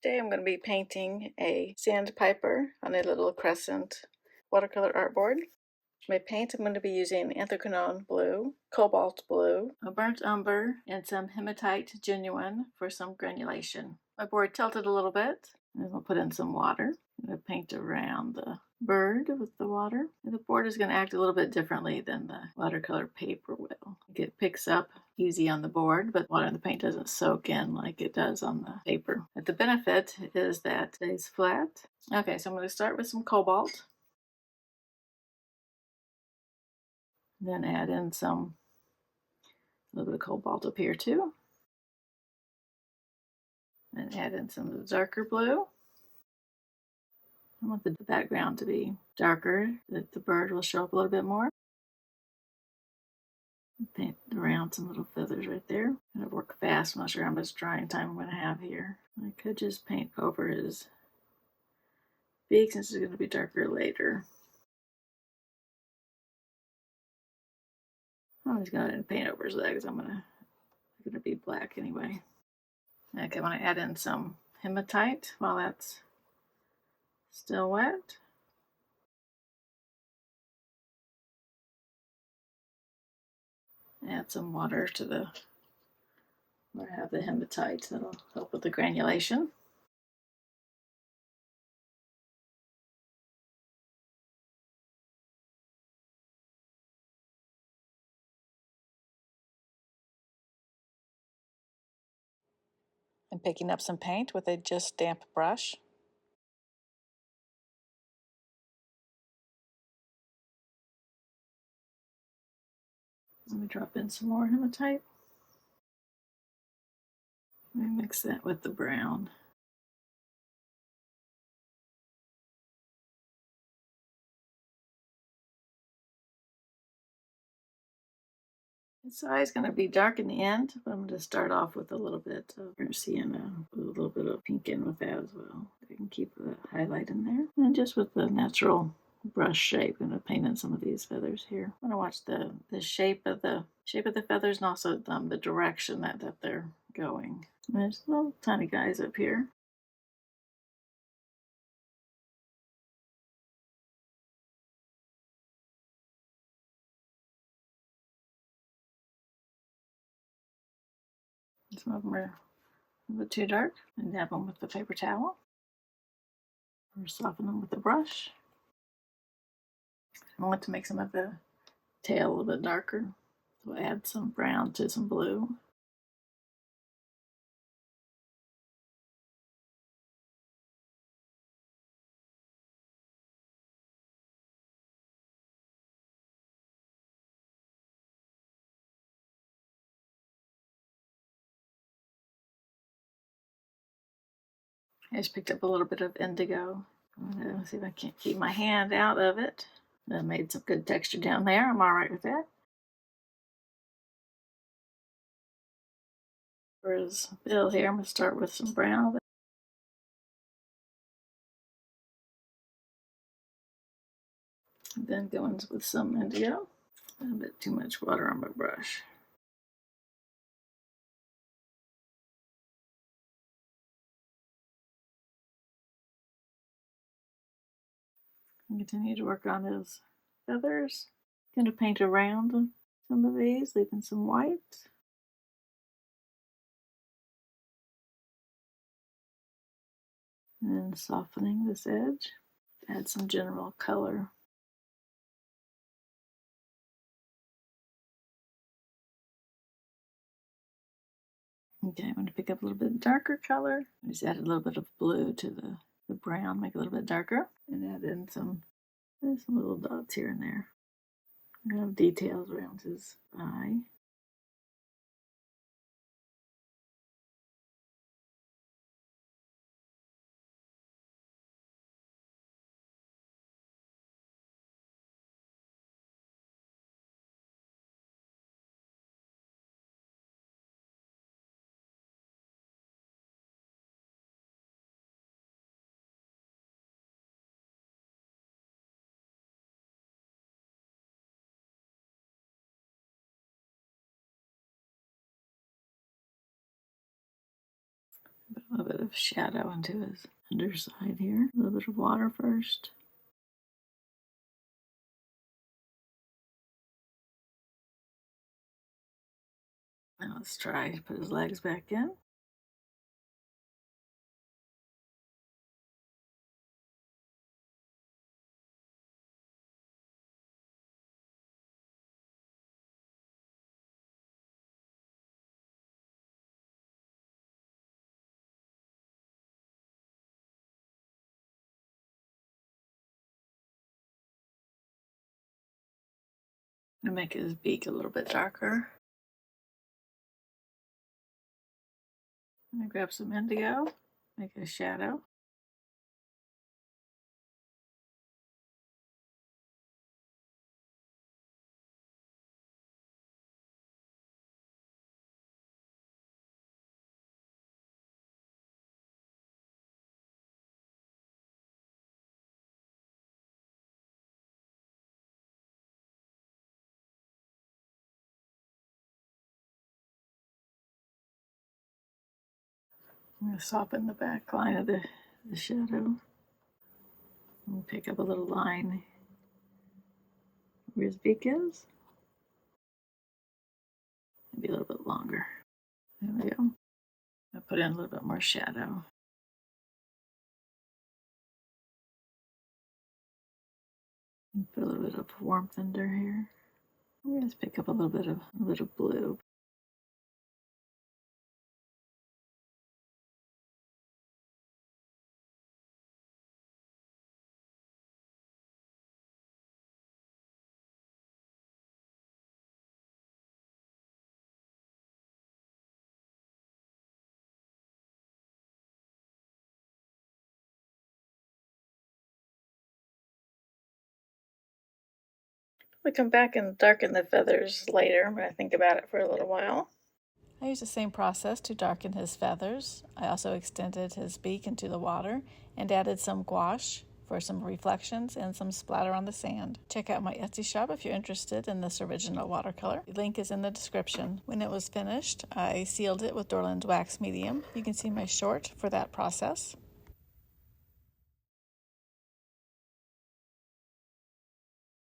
Today I'm going to be painting a Sandpiper on a little Crescent watercolor artboard. For my paint I'm going to be using anthracnone blue, cobalt blue, a burnt umber, and some hematite genuine for some granulation. My board tilted a little bit, and we'll put in some water. I'm going to paint around the bird with the water. And the board is going to act a little bit differently than the watercolor paper will. It picks up easy on the board, but water in the paint doesn't soak in like it does on the paper. But the benefit is that it stays flat. Okay, so I'm going to start with some cobalt. Then add in a little bit of cobalt up here too. And add in some of the darker blue. I want the background to be darker, that the bird will show up a little bit more. Paint around some little feathers right there. I'm going to work fast. I'm not sure how much drying time I'm going to have here. I could just paint over his beak since it's going to be darker later. I'm just going to paint over his legs. It's going to be black anyway. Okay, I want to add in some hematite while that's still wet. Add some water to where I have the hematite. That'll help with the granulation. I'm picking up some paint with a just damp brush. Let me drop in some more hematite. Let me mix that with the brown. Its eye is going to be dark in the end, but I'm going to start off with a little bit of sienna, a little bit of pink in with that as well. I can keep the highlight in there. And just with the natural brush shape, I'm going to paint in some of these feathers here. I want to watch the shape of the feathers and also the direction that they're going. And there's little tiny guys up here. Some of them are a bit too dark. And dab them with the paper towel. Or soften them with the brush. I want to make some of the tail a little bit darker. So add some brown to some blue. I just picked up a little bit of indigo. I'm going to see if I can't keep my hand out of it. I made some good texture down there. I'm all right with that. For his bill here, I'm going to start with some brown. And then go in with some indigo. A little bit too much water on my brush. And continue to work on his feathers. I'm going to paint around some of these, leaving some white. And then softening this edge. Add some general color. Okay, I'm going to pick up a little bit darker color. Just add a little bit of blue to the brown, make it a little bit darker. And add in some little dots here and there. I'm going to have details around his eye. Put a little bit of shadow into his underside here. A little bit of water first. Now let's try to put his legs back in. And make his beak a little bit darker. I'm gonna grab some indigo, make a shadow. I'm going to soften the back line of the shadow. And pick up a little line where his beak is. Maybe a little bit longer. There we go. I'll put in a little bit more shadow. And put a little bit of warmth under here. I'm going to pick up a little bit of blue. We come back and darken the feathers later. I'm going to think about it for a little while. I used the same process to darken his feathers. I also extended his beak into the water and added some gouache for some reflections and some splatter on the sand. Check out my Etsy shop if you're interested in this original watercolor. The link is in the description. When it was finished, I sealed it with Dorland's wax medium. You can see my short for that process.